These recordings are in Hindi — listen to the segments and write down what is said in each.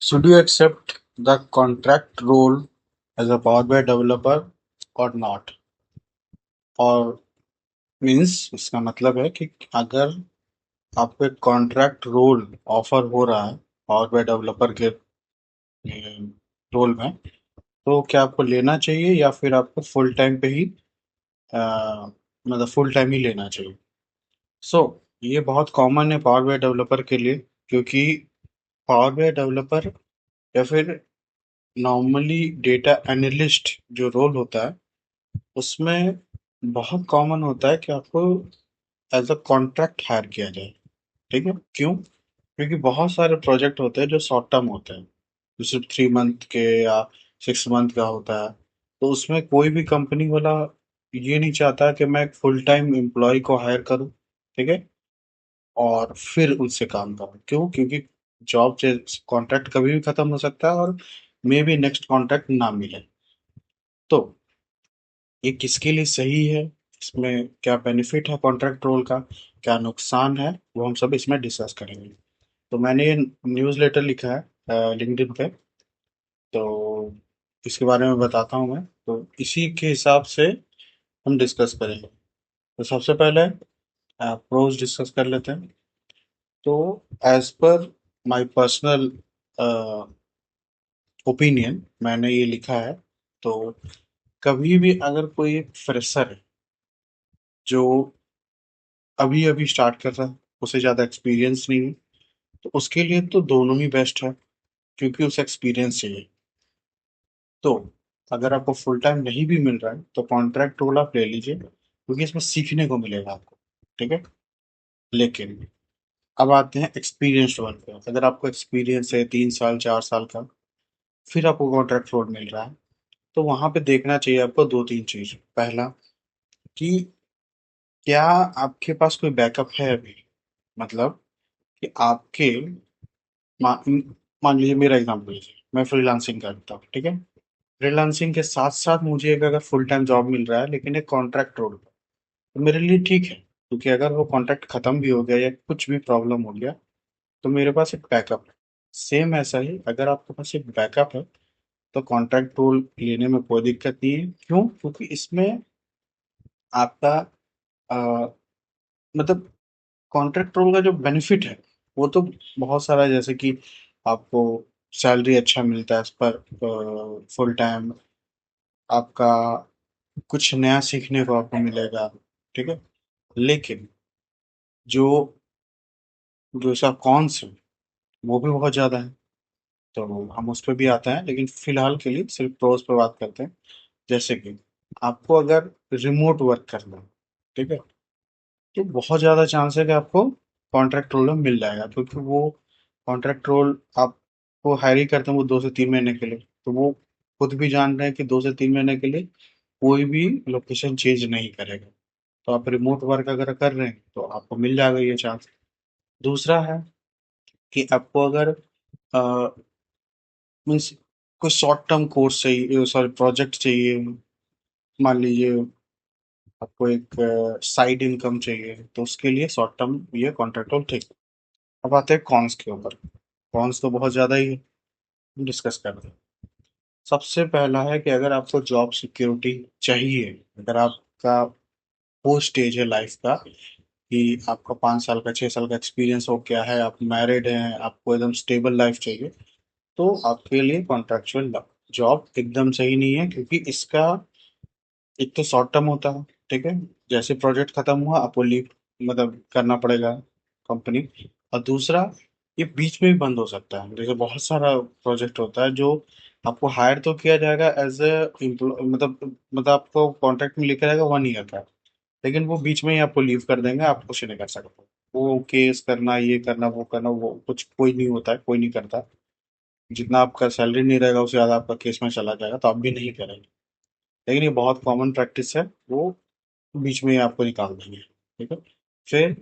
Should you accept the contract role as a Power BI developer or not? और मीन्स इसका मतलब है कि अगर आपको एक कॉन्ट्रैक्ट रोल ऑफर हो रहा है पावर BI डेवलपर के रोल में, तो क्या आपको लेना चाहिए या फिर आपको फुल टाइम पे ही मतलब फुल टाइम ही लेना चाहिए? सो ये बहुत कॉमन है पावर BI डेवलपर के लिए, क्योंकि पावर BI डेवलपर या फिर नॉर्मली डेटा एनालिस्ट जो रोल होता है उसमें बहुत कॉमन होता है कि आपको एज अ कॉन्ट्रैक्ट हायर किया जाए। ठीक है, क्यों? क्योंकि बहुत सारे प्रोजेक्ट होते हैं जो शॉर्ट टर्म होते हैं, जो सिर्फ 3 मंथ के या 6 मंथ का होता है। तो उसमें कोई भी कंपनी वाला ये नहीं चाहता कि मैं एक फुल टाइम एम्प्लॉय को हायर करूं, ठीक है, और फिर उससे काम करूं। क्यों? क्योंकि जॉब कॉन्ट्रैक्ट कभी भी खत्म हो सकता है और मे बी नेक्स्ट कॉन्ट्रैक्ट ना मिले। तो ये किसके लिए सही है, इसमें क्या बेनिफिट है कॉन्ट्रैक्ट रोल का, क्या नुकसान है, वो हम सब इसमें डिस्कस करेंगे। तो मैंने ये न्यूज़ लेटर लिखा है लिंक्डइन पे, तो इसके बारे में बताता हूँ मैं, तो इसी के हिसाब से हम डिस्कस करेंगे। तो सबसे पहले प्रोज डिस्कस कर लेते हैं। तो as per my personal opinion मैंने ये लिखा है। तो कभी भी अगर कोई एक फ्रेशर है जो अभी अभी स्टार्ट कर रहा है, उसे ज़्यादा एक्सपीरियंस नहीं है, तो उसके लिए तो दोनों ही बेस्ट है, क्योंकि उसे एक्सपीरियंस चाहिए। तो अगर आपको फुल टाइम नहीं भी मिल रहा है तो कॉन्ट्रैक्ट रोल आप ले लीजिए, क्योंकि इसमें सीखने को मिलेगा आपको। ठीक है, लेकिन अब आते हैं एक्सपीरियंस रोल पे। अगर आपको एक्सपीरियंस है 3 साल 4 साल का, फिर आपको कॉन्ट्रैक्ट रोल मिल रहा है, तो वहां पे देखना चाहिए आपको दो तीन चीज। पहला, कि क्या आपके पास कोई बैकअप है अभी, मतलब कि आपके मान मान लीजिए, मेरा एग्जाम्पल लीजिए, मैं फ्रीलांसिंग करता हूँ, ठीक है। फ्रीलांसिंग के साथ साथ मुझे एक अगर फुल टाइम जॉब मिल रहा है लेकिन एक कॉन्ट्रैक्ट रोल, तो मेरे लिए ठीक है, क्योंकि अगर वो कॉन्ट्रैक्ट खत्म भी हो गया या कुछ भी प्रॉब्लम हो गया तो मेरे पास एक बैकअप है। सेम ऐसा ही अगर आपके पास एक बैकअप है तो कॉन्ट्रैक्ट रोल लेने में कोई दिक्कत नहीं है। क्यों? क्योंकि इसमें आपका अ, मतलब कॉन्ट्रैक्ट रोल का जो बेनिफिट है वो तो बहुत सारा है, जैसे कि आपको सैलरी अच्छा मिलता है इस पर, फुल टाइम आपका कुछ नया सीखने को आपको मिलेगा। ठीक है, लेकिन जो जो इसका कॉन्स है वो भी बहुत ज़्यादा है, तो हम उस पर भी आते हैं, लेकिन फिलहाल के लिए सिर्फ प्रोज पे बात करते हैं। जैसे कि आपको अगर रिमोट वर्क करना है, ठीक है, तो बहुत ज़्यादा चांस है कि आपको कॉन्ट्रैक्ट रोल में मिल जाएगा, क्योंकि वो कॉन्ट्रैक्ट रोल आपको हायर ही करते हैं वो 2 से 3 महीने के लिए। तो वो खुद भी जान रहे हैं कि 2 से 3 महीने के लिए कोई भी लोकेशन चेंज नहीं करेगा। तो आप रिमोट वर्क अगर कर रहे हैं तो आपको मिल जाएगा ये चांस। दूसरा है कि आपको अगर मीन्स कोई शॉर्ट टर्म कोर्स चाहिए, सॉरी प्रोजेक्ट चाहिए, मान लीजिए आपको एक साइड इनकम चाहिए, तो उसके लिए शॉर्ट टर्म ये कॉन्ट्रैक्ट ठीक। अब आते हैं कॉन्स के ऊपर। कॉन्स तो बहुत ज़्यादा ही डिस्कस करते हैं। सबसे पहला है कि अगर आपको जॉब सिक्योरिटी चाहिए, अगर आपका वो स्टेज है लाइफ का कि आपका 5 साल का 6 साल का एक्सपीरियंस हो गया है, आप मैरिड हैं, आपको एकदम स्टेबल लाइफ चाहिए, तो आपके लिए कॉन्ट्रेक्चुअल जॉब एकदम सही नहीं है। क्योंकि इसका एक तो शॉर्ट टर्म होता है, ठीक है, जैसे प्रोजेक्ट खत्म हुआ आपको लीव मतलब करना पड़ेगा कंपनी। और दूसरा, ये बीच में भी बंद हो सकता है। जैसे बहुत सारा प्रोजेक्ट होता है जो आपको हायर तो किया जाएगा एज ए मतलब आपको कॉन्ट्रैक्ट में लिखा रहेगा 1 ईयर का, लेकिन वो बीच में ही आपको लीव कर देंगे, आप कुछ नहीं कर सकते। वो केस करना, ये करना, वो करना, वो कुछ कोई नहीं होता है, कोई नहीं करता। जितना आपका सैलरी नहीं रहेगा उससे ज़्यादा आपका केस में चला जाएगा, तो आप भी नहीं करेंगे। लेकिन ये बहुत कॉमन प्रैक्टिस है, वो बीच में ही आपको निकाल देंगे। ठीक है, फिर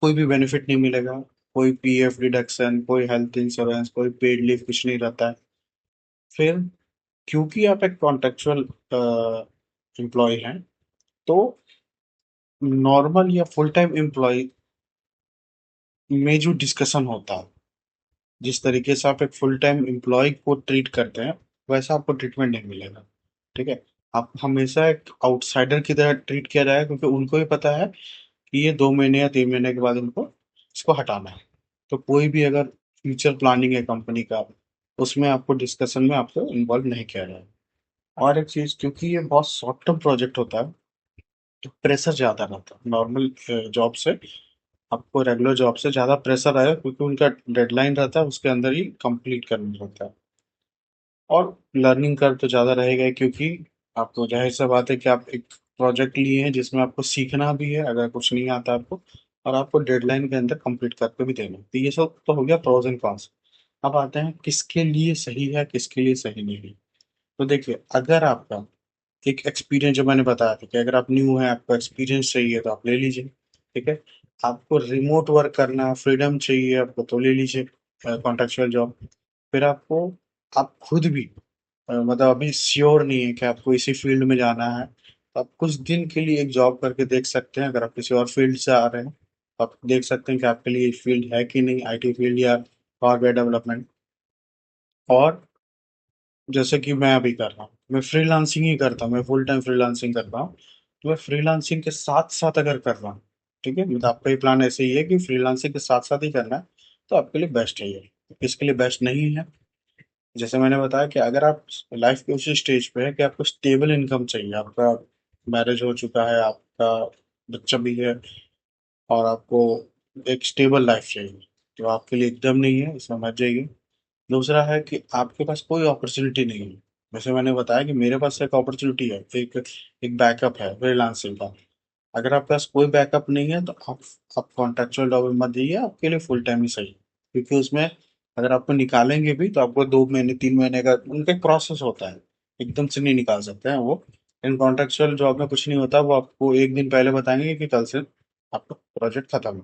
कोई भी बेनिफिट नहीं मिलेगा, कोई पीएफ डिडक्शन, कोई हेल्थ इंश्योरेंस, कोई पेड लीव, कुछ नहीं रहता है। फिर क्योंकि आप एक कॉन्ट्रेक्चुअल एम्प्लॉय हैं, तो नॉर्मल या फुल टाइम एम्प्लॉय में जो डिस्कशन होता है जिस तरीके से आप एक फुल टाइम एम्प्लॉय को ट्रीट करते हैं, वैसा आपको ट्रीटमेंट नहीं मिलेगा। ठीक है। आप हमेशा एक आउटसाइडर की तरह ट्रीट किया जाएगा, क्योंकि उनको भी पता है कि ये 2 महीने या 3 महीने के बाद इनको इसको हटाना है। तो कोई भी अगर फ्यूचर प्लानिंग है कंपनी का, उसमें आपको डिस्कशन में आपको इन्वॉल्व नहीं किया जाएगा। और एक चीज, क्योंकि ये बहुत शॉर्ट टर्म प्रोजेक्ट होता है, तो प्रेशर ज्यादा रहता है नॉर्मल जॉब से। आपको रेगुलर जॉब से ज़्यादा प्रेशर आएगा, क्योंकि उनका डेडलाइन रहता है, उसके अंदर ही कंप्लीट करना रहता है। और लर्निंग कर्व तो ज़्यादा रहेगा ही, क्योंकि आपको जाहिर सा बात है कि आप एक प्रोजेक्ट लिए हैं जिसमें आपको सीखना भी है अगर कुछ नहीं आता आपको, और आपको डेडलाइन के अंदर कंप्लीट करके भी देना है। तो ये सब तो हो गया प्रोज एंड कॉन्स। अब आते हैं किसके लिए सही है, किसके लिए सही नहीं है। तो देखिए, अगर आपका एक एक्सपीरियंस, जो मैंने बताया था कि अगर आप न्यू हैं, आपको एक्सपीरियंस चाहिए तो आप ले लीजिए। ठीक है। आपको रिमोट वर्क करना, फ्रीडम चाहिए आपको, तो ले लीजिए कॉन्ट्रेक्चुअल जॉब। फिर आपको, आप खुद भी मतलब अभी श्योर नहीं है कि आपको इसी फील्ड में जाना है, तो आप कुछ दिन के लिए एक जॉब करके देख सकते हैं। अगर आप किसी और फील्ड से आ रहे हैं, तो आप देख सकते हैं कि आपके लिए फील्ड है कि नहीं, आईटी फील्ड या पावर BI डेवलपमेंट। और जैसे कि मैं अभी कर रहा हूँ, मैं फ्रीलांसिंग ही करता हूँ, मैं फुल टाइम फ्रीलांसिंग कर रहा हूँ। तो मैं फ्रीलांसिंग के साथ साथ अगर कर रहा हूँ, ठीक है, मतलब आपका ही प्लान ऐसे ही है कि फ्रीलांसिंग के साथ साथ ही करना है, तो आपके लिए बेस्ट है ये। इसके लिए बेस्ट नहीं है, जैसे मैंने बताया कि अगर आप लाइफ के उसी स्टेज पे है कि आपको स्टेबल इनकम चाहिए, आपका मैरिज हो चुका है, आपका बच्चा भी है, और आपको एक स्टेबल लाइफ चाहिए, तो आपके लिए एकदम नहीं है, इसमें मत जाइए। दूसरा है कि आपके पास कोई अपॉर्चुनिटी नहीं है। जैसे मैंने बताया कि मेरे पास एक अपॉर्चुनिटी है, एक एक बैकअप है फ्रीलांसिंग का। अगर आपके पास कोई बैकअप नहीं है, तो आप कॉन्ट्रेक्चुअल जॉब में मत जाइए, आपके लिए फुल टाइम ही सही है। क्योंकि उसमें अगर आपको निकालेंगे भी, तो आपको 2 महीने 3 महीने का उनका एक प्रोसेस होता है, एकदम से नहीं निकाल सकते हैं वो। इन कॉन्ट्रेक्चुअल जॉब में कुछ नहीं होता, वो आपको एक दिन पहले बताएंगे कि कल से आपका प्रोजेक्ट खत्म है,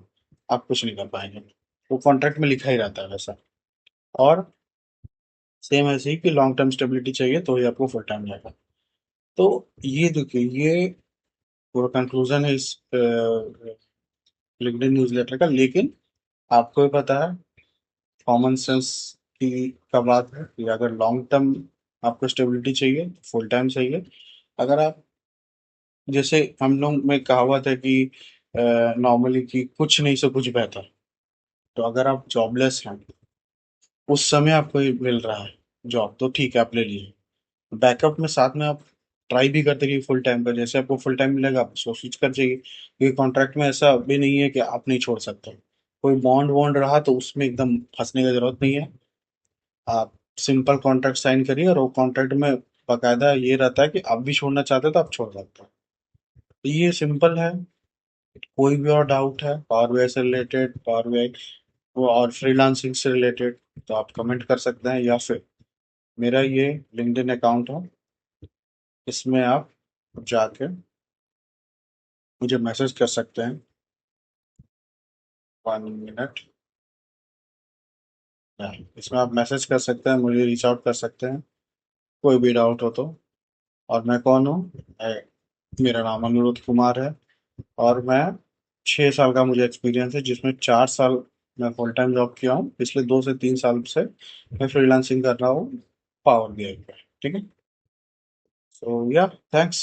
आप कुछ नहीं कर पाएंगे। वो कॉन्ट्रैक्ट में लिखा ही रहता है वैसा। और सेम ऐसे ही कि लॉन्ग टर्म स्टेबिलिटी चाहिए, तो ही आपको फुल टाइम जाएगा। तो ये देखिए, ये पूरा कंक्लूजन है इस लिंक्डइन न्यूज़लेटर का। लेकिन आपको भी पता है, कॉमन सेंस की का बात है कि अगर लॉन्ग टर्म आपको स्टेबिलिटी चाहिए, फुल टाइम चाहिए। अगर आप, जैसे हम लोग में कहावत है कि नॉर्मली कि कुछ नहीं से कुछ बेहतर। तो अगर आप जॉबलेस हैं, उस समय आपको ये मिल रहा है जॉब, तो ठीक है, आप ले लीजिए। बैकअप में साथ में आप ट्राई भी करते रहिए फुल टाइम पर, जैसे आपको फुल टाइम मिलेगा आप उसको स्विच कर जाइए, क्योंकि कॉन्ट्रैक्ट में ऐसा भी नहीं है कि आप नहीं छोड़ सकते। कोई बॉन्ड वॉन्ड रहा तो उसमें एकदम फंसने की जरूरत नहीं है। आप सिंपल कॉन्ट्रैक्ट साइन करिए, और वो कॉन्ट्रैक्ट में बाकायदा ये रहता है कि आप भी छोड़ना चाहते हो तो आप छोड़ सकते हो। तो ये सिंपल है। कोई भी और डाउट है पावर BI से रिलेटेड, पावर BI वो और फ्रीलांसिंग से रिलेटेड, तो आप कमेंट कर सकते हैं, या फिर मेरा ये लिंक्डइन अकाउंट है, इसमें आप जाके मुझे मैसेज कर सकते हैं। 1 मिनट। इसमें आप मैसेज कर सकते हैं, मुझे रीच आउट कर सकते हैं, कोई भी डाउट हो तो। और मैं कौन हूँ? मेरा नाम अनुरोध कुमार है, और मैं 6 साल का मुझे एक्सपीरियंस है, जिसमें 4 साल मैं फुल टाइम जॉब किया हूँ, पिछले 2 से 3 साल से मैं फ्रीलांसिंग कर रहा हूँ पावर BI पे। ठीक है। सो या, थैंक्स।